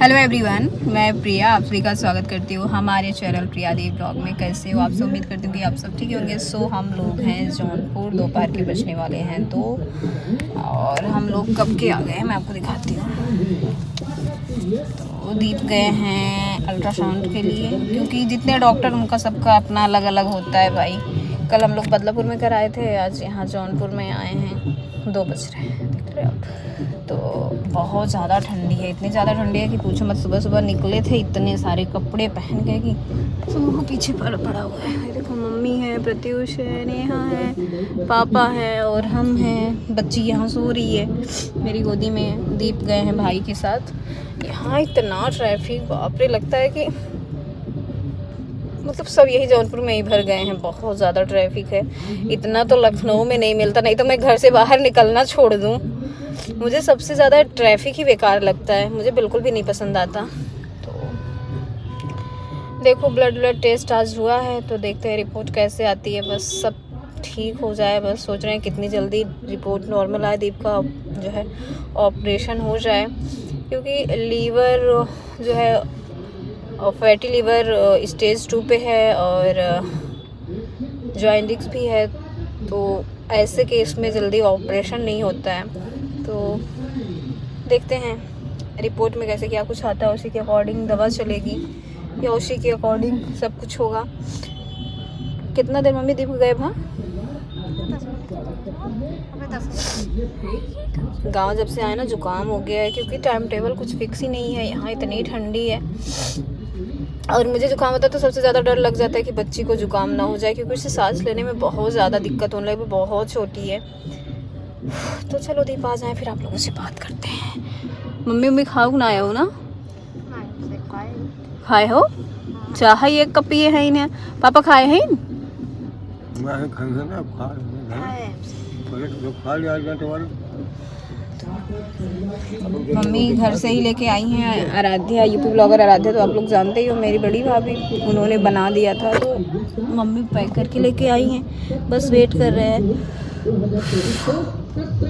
Hello everyone, मैं प्रिया आप सभी का स्वागत करती हूँ हमारे चैनल प्रिया देव ब्लॉग में। कैसे हो आप सब? उम्मीद करती हूँ कि आप सब ठीक होंगे। सो हम लोग हैं जौनपुर, दोपहर के बजने वाले हैं 2 और हम लोग कब के आ गए हैं मैं आपको दिखाती हूँ। तो दीप गए हैं अल्ट्रासाउंड के लिए, क्योंकि जितने डॉक्टर उनका सबका अपना अलग अलग होता है भाई। कल हम लोग बदलापुर में कराए थे, आज यहाँ जौनपुर में आए हैं। 2 बज रहे हैं, देख रहे हो आप। तो बहुत ज़्यादा ठंडी है, इतनी ज़्यादा ठंडी है कि पूछो मत। सुबह सुबह निकले थे इतने सारे कपड़े पहन के कि सब पीछे पड़ा हुआ है। देखो मम्मी है, प्रत्युष है, नेहा है, पापा है और हम हैं। बच्ची यहाँ सो रही है मेरी गोदी में। दीप गए हैं भाई के साथ। यहाँ इतना ट्रैफिक, बाप रे, लगता है कि मतलब सब यही जौनपुर में ही भर गए हैं। बहुत ज़्यादा ट्रैफिक है। इतना तो लखनऊ में नहीं मिलता, नहीं तो मैं घर से बाहर निकलना छोड़ दूँ। मुझे सबसे ज़्यादा ट्रैफिक ही बेकार लगता है, मुझे बिल्कुल भी नहीं पसंद आता। तो देखो ब्लड टेस्ट आज हुआ है, तो देखते हैं रिपोर्ट कैसे आती है। बस सब ठीक हो जाए, बस सोच रहे हैं कितनी जल्दी रिपोर्ट नॉर्मल आए, दीप का जो है ऑपरेशन हो जाए। क्योंकि लीवर जो है फैटी लीवर स्टेज 2 पे है और जॉइंडिक्स भी है। तो ऐसे केस में जल्दी ऑपरेशन नहीं होता है। तो देखते हैं रिपोर्ट में कैसे क्या कुछ आता है, उसी के अकॉर्डिंग दवा चलेगी या उसी के अकॉर्डिंग सब कुछ होगा। कितना देर मम्मी दीप गए वहाँ? गांव जब से आए ना जुकाम हो गया है, क्योंकि टाइम टेबल कुछ फिक्स ही नहीं है। यहाँ इतनी ठंडी है और मुझे जुकाम होता है तो सबसे ज़्यादा डर लग जाता है कि बच्ची को जुकाम ना हो जाए, क्योंकि उसे सांस लेने में बहुत ज़्यादा दिक्कत होने लगी। बहुत छोटी है। तो चलो दीप आ जाए, फिर आप लोगों से बात करते हैं। मम्मी खाओ ना आया हो ना? खाए हो चाह एक कप पिए है इन्हें? पापा खाए हैं? मम्मी घर से ही लेके आई हैं आराध्या, यूपी ब्लॉगर आराध्या, तो आप लोग जानते ही हो, मेरी बड़ी भाभी। उन्होंने बना दिया था तो मम्मी पैक करके लेके आई हैं। बस वेट कर रहे हैं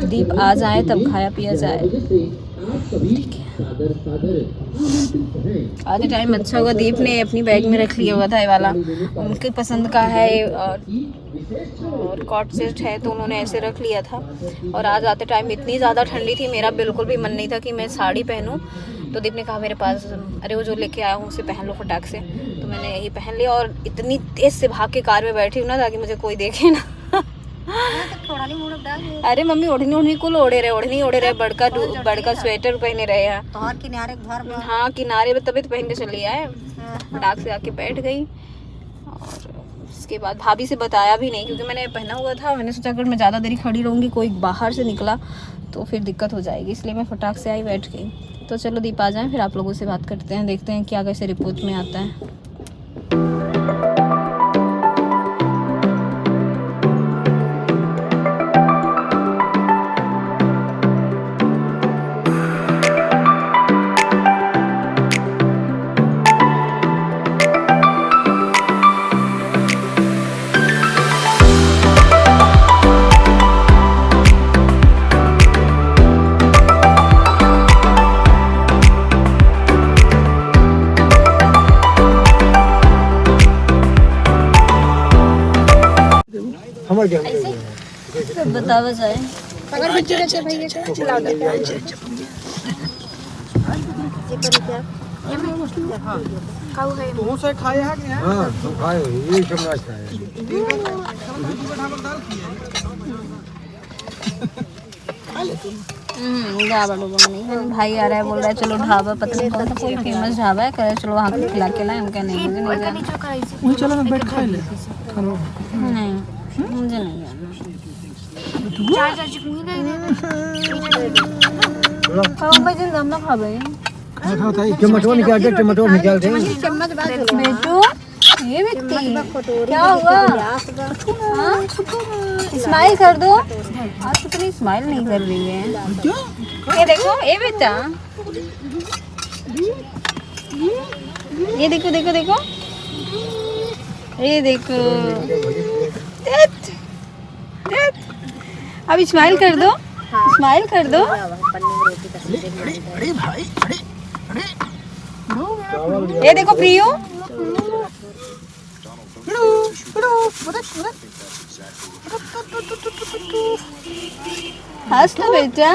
दीप आ जाए तब खाया पिया जाए। ठीक है, आधे टाइम अच्छा होगा। दीप ने अपनी बैग में रख लिया हुआ था ये वाला, उनके पसंद का है और कॉट सेट है, तो उन्होंने ऐसे रख लिया था। और आज आते टाइम इतनी ज़्यादा ठंडी थी, मेरा बिल्कुल भी मन नहीं था कि मैं साड़ी पहनूं। तो दीप ने कहा मेरे पास, अरे वो जो लेके आया हूँ उसे पहन लो फटाक से। तो मैंने यही पहन लिया और इतनी तेज़ से भाग के कार में बैठी हूँ ना, ताकि मुझे कोई देखे ना। अरे मम्मी ओढ़नी कुल ओढ़े रहे बड़का स्वेटर पहने रहे हैं। हाँ किनारे में तभी तो पहन के चली आए। फटाक से आके बैठ गई और उसके बाद भाभी से बताया भी नहीं, क्योंकि मैंने पहना हुआ था। मैंने सोचा अगर मैं ज़्यादा देरी खड़ी रहूँगी, कोई बाहर से निकला तो फिर दिक्कत हो जाएगी, इसलिए मैं फटाक से आई, बैठ गई। तो चलो दीप आ जाएँ, फिर आप लोगों से बात करते हैं, देखते हैं क्या कैसे रिपोर्ट में आता है। बतावा जाए अगर बच्चे रहते भैया चला दो। खाओ है तो से खाए है कि हां तो खाए ये सब नाश्ता है। ढाबा नहीं, भाई आ रहा है, बोल रहा है चलो ढाबा, पता नहीं कौन सा कोई फेमस ढाबा है, कह चलो वहाँ पे खिला के लाए। उनका नहीं, मुझे नहीं जाना। वही चलो मैं बैठ खा ले। नहीं मुझे नहीं जाना। टमाटो निकाल दे, टमाटो निकाल दे। बेटू ये व्यक्ति क्या हुआ? स्माइल कर दो। आज तो इतनी स्माइल नहीं कर रही है। ये देखो, ये बेटा, ये देखो देखो देखो, ये देखो। अब स्माइल कर दो, स्माइल कर दो। अरे भाई, अरे ये देखो प्रियो, हंस लो बेटा।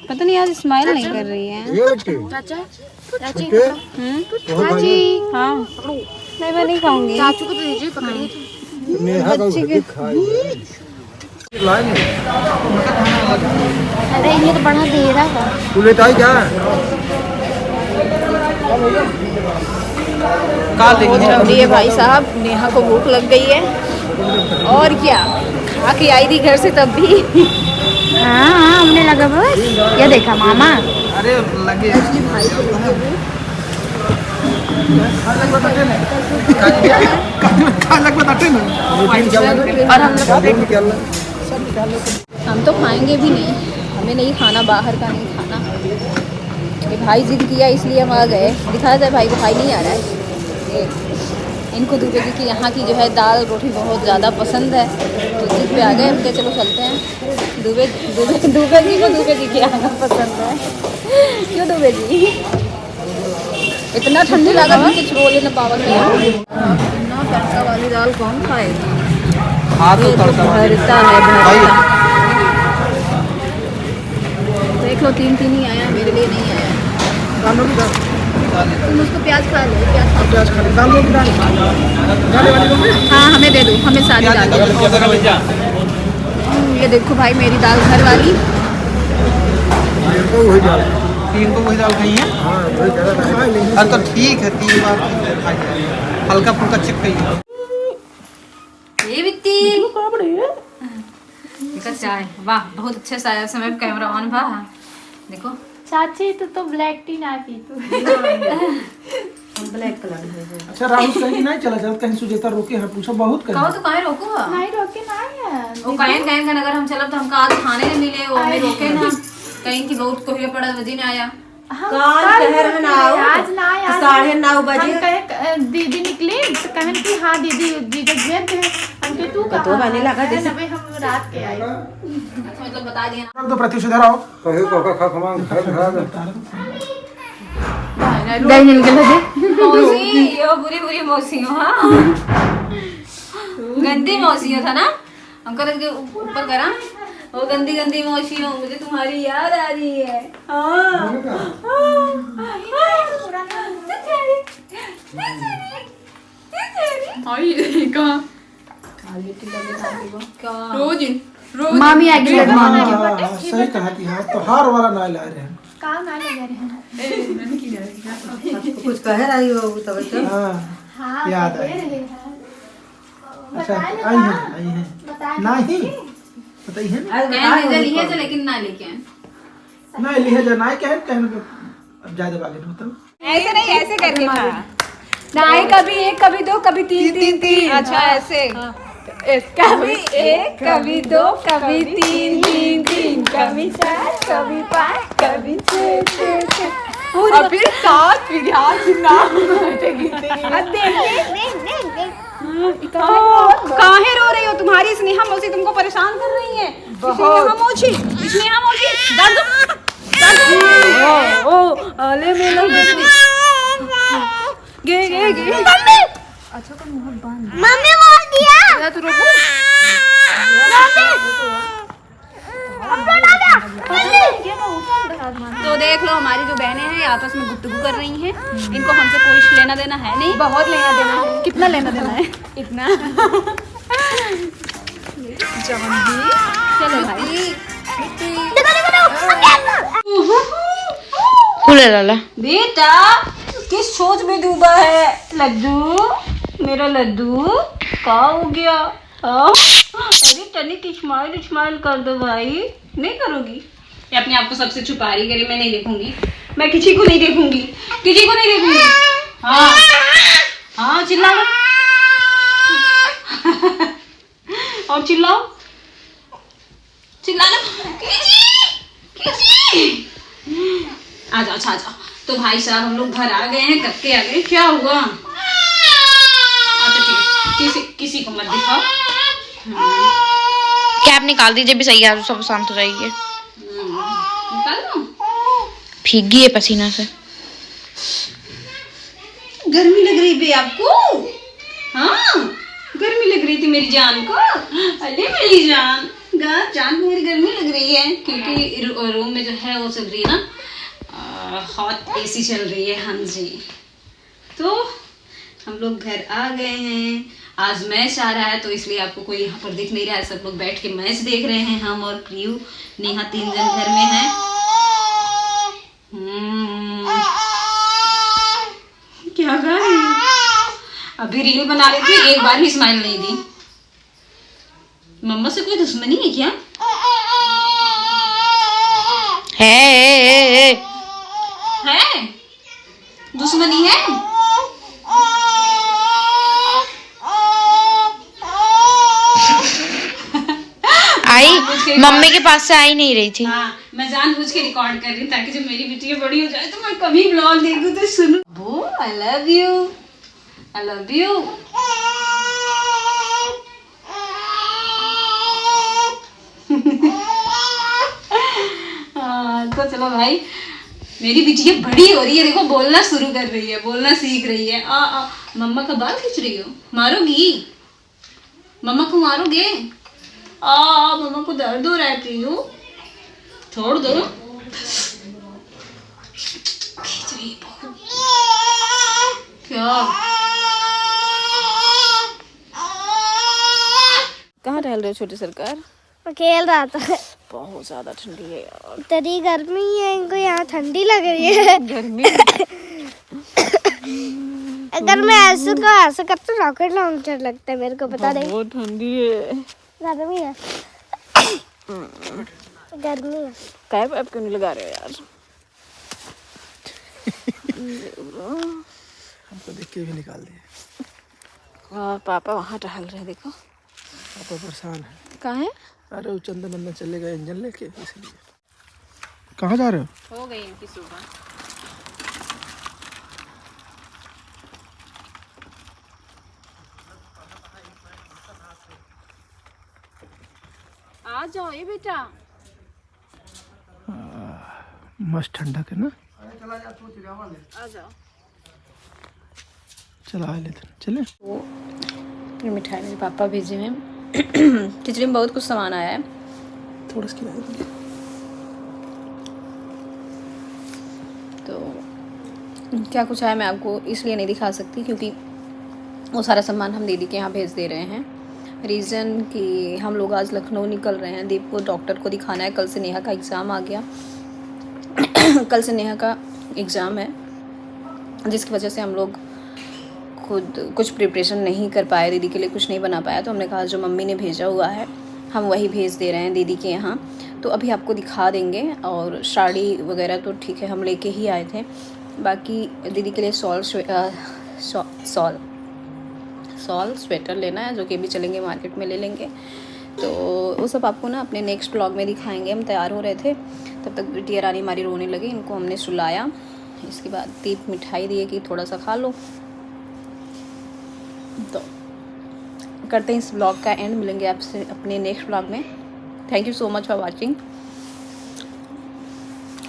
पता नहीं आज स्माइल नहीं कर रही है। चाची हाँ नहीं, मैं नहीं खाऊंगी। चाचू को तो दीजिए, पकड़िए। बच्ची के अरे ये तो बड़ा दे रहा है। तू लेता ही क्या? बहुत जल्दी है भाई साहब, नेहा को भूख लग गई है और क्या, खा के आई थी घर से तब भी। हाँ हमने लगा बस। ये देखा मामा। अरे लगे हम तो खाएंगे भी नहीं, हमें नहीं खाना, बाहर का नहीं खाना। ये भाई जिद किया इसलिए हम आ गए। दिखाया जाए भाई को, भाई नहीं आ रहा है। ये इनको दुबे जी की यहाँ की जो है दाल रोटी बहुत ज़्यादा पसंद है, तो जिद पे आ गए। हम कहे चलो चलते हैं। दुबे दुबे दुबे जी को दुबे जी की आना पसंद है। क्यों दुबे जी? इतना ठंडी लगा था कुछ बोले न पावा क्या। इतना तड़का वाली दाल कौन खाएगा? ये तो भरता है भरता। देख लो 3 ही आया, मेरे लिए नहीं आया। तुम उसको प्याज खा लो, प्याज खा लो। हाँ हमें दे दो, हमें सारी दाल दे दो। ये देखो भाई मेरी दाल घर वाली। तीन को वही दाल खाई है। अरे तो ठीक है, 3 बार हल्का फुल्का चिप खाई। ये बिट्टी चाय, वाह बहुत अच्छे से समय कैमरा ऑन बा। देखो चाची तो ब्लैक टी ना पी तू। ब्लैक कलर है। अच्छा राहुल कहीं नहीं चला जाता, कहीं सुजेता रोके है, पूछा बहुत कहो तो काहे रोको? नहीं रोके ना है। वो कहीं अगर हम चलब तो हमका आज खाने नहीं मिले, वो हमें रोके ना कहीं की बहुत कोहिया पड़ा वजी ना आया। आज ना आया, 9:30 बजे कहे दीदी निकली तो कहन कि हाँ दीदी जीजा भेज दे। हम के तू कहाँ? तो मैंने लगा जैसे हम रात के आए। अच्छा मतलब बता दिया ना। तो प्रत्युष इधर आओ। कहे को खा खमा खा दही निकल दे। मौसी यो बुरी मौसी हो। हाँ गंदी मौसी हो था ना, हमको लग ऊपर करा वो गंदी मौसी हो। मुझे तुम्हारी याद आ रही है। मामी आगे सही कहती है, तो हार वाला ना ला रहे हैं। कहाँ ना लगा रहे हैं? कुछ कह रही हो तब? हाँ याद कह आई। रहे हैं। अच्छा आई है नहीं बताइए लिए लेकिन ना लेके आए। नहीं लिहे जा नहीं कहन अब ज्यादा बागे मतलब ऐसे नहीं, ऐसे करके नहीं, कभी 1 कभी 2 कभी 3। अच्छा ऐसे कभी 1 कभी 2 कभी 3, कभी 4 कभी 5 कभी 6 और फिर 7 फिर ध्यान से नाम काहे रो रही हो? तुम्हारी स्नेहा मौसी तुमको परेशान कर रही है। स्नेहा मौसी अले में लग गे अच्छा तो मुंह बंद। मम्मी बोल दिया। तू रुको। तो देख लो हमारी जो बहनें हैं आपस में गुफ्तगू कर रही हैं। इनको हमसे कोई लेना देना है नहीं। बहुत लेना देना है। कितना लेना देना है? इतना। चलो भाई बेटा किस सोच में डूबा है लड्डू? मेरा लड्डू क्या हो गया? अरे तनिक स्माइल कर दो भाई। नहीं करोगी? ये अपने आप को सबसे छुपा रही करी। मैं नहीं देखूंगी, मैं किसी को नहीं देखूंगी। हाँ चिल्ला लो और चिल्ला लो। आ जाओ। तो भाई साहब हम लोग घर आ गए हैं, कब के आ गए? क्या हुआ? अच्छा ठीक है, किसी को मत दिखाओ। कैप निकाल दीजिए भी सही है, सब शांत हो जाइए। निकाल दो। भीग गई है पसीना से। गर्मी लग रही बे आपको? हाँ, गर्मी लग रही थी मेरी जान को। अरे मेरी जान, जान को मेरी गर्मी लग रही है क्योंकि रूम में जो है वो चल रही है ना, हॉट एसी चल रही है। हाँ जी, तो हम लोग घर आ गए हैं। आज मैच आ रहा है तो इसलिए आपको कोई यहाँ पर दिख नहीं रहा है, सब लोग बैठ के मैच देख रहे हैं। हम और प्रियू, नेहा 3 जन घर में हैं। क्या कर रही है? अभी रील बना रही थी, एक बार भी स्माइल नहीं दी। मम्मा से कोई दुश्मनी है क्या? है दुश्मनी है? आई मम्मी के पास से आ ही नहीं रही थी। हाँ, मैं जानबूझ के रिकॉर्ड कर रही ताकि जब मेरी बिटिया बड़ी हो जाए तो मैं कभी ब्लॉग देखूं तो सुनूं। वो I love you, I love you. तो चलो भाई, मेरी बिटिया बड़ी हो रही है, देखो बोलना शुरू कर रही है, बोलना सीख रही है। मम्मा का बाल खींच रही हो? मारोगी? मम्मा को मारोगे? मम्मा को दर्द हो रहा है प्रियू, छोड़ दो। खींच रही है बहुत। क्या? कहाँ टहल रहे हो छोटी सरकार? खेल रहा था। बहुत ज्यादा ठंडी है यार। इतनी गर्मी है, इनको यहाँ ठंडी लग रही है। गर्मी अगर मैं ऐसे करता तो रॉकेट लॉन्चर लगता है मेरे को, पता नहीं। बहुत ठंडी है। गर्मी है, गर्मी है। कैप ऐप क्यों नहीं लगा रहे हो यार? हमको देख के भी निकाल दिए। पापा वहाँ टहल रहे, देखो पापा परेशान है। कहाँ है? अरे वो चंदन वंदन चले गए इंजन लेके, इसलिए। कहाँ जा रहे हो? गई इनकी सुबह। आ जाओ ये बेटा। मस्त ठंडक है ना। आ जाओ। चला आ लेते चले। ये मिठाई मेरे पापा भेजे हैं। खिचड़ी में बहुत कुछ सामान आया है। थोड़ा इसकी तो क्या कुछ है मैं आपको इसलिए नहीं दिखा सकती क्योंकि वो सारा सामान हम दीदी के यहाँ भेज दे रहे हैं। रीज़न कि हम लोग आज लखनऊ निकल रहे हैं, दीप को डॉक्टर को दिखाना है। कल से नेहा का एग्ज़ाम आ गया। कल से नेहा का एग्ज़ाम है, जिसकी वजह से हम लोग खुद कुछ प्रिपरेशन नहीं कर पाए, दीदी के लिए कुछ नहीं बना पाया। तो हमने कहा जो मम्मी ने भेजा हुआ है हम वही भेज दे रहे हैं दीदी के यहाँ। तो अभी आपको दिखा देंगे। और साड़ी वगैरह तो ठीक है हम लेके ही आए थे, बाकी दीदी के लिए सॉल स्वेटर लेना है जो कि अभी चलेंगे मार्केट में ले लेंगे। तो वो सब आपको ना अपने नेक्स्ट ब्लॉग में दिखाएंगे। हम तैयार हो रहे थे तब तक बिटिया रानी हमारी रोने लगी, इनको हमने सुलाया। इसके बाद दीप मिठाई दिए कि थोड़ा सा खा लो। तो करते हैं इस ब्लॉग का एंड, मिलेंगे आपसे अपने नेक्स्ट ब्लॉग में। Thank you so much for watching.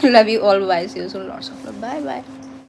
Love you all, bye, see you soon, lots of love, bye bye.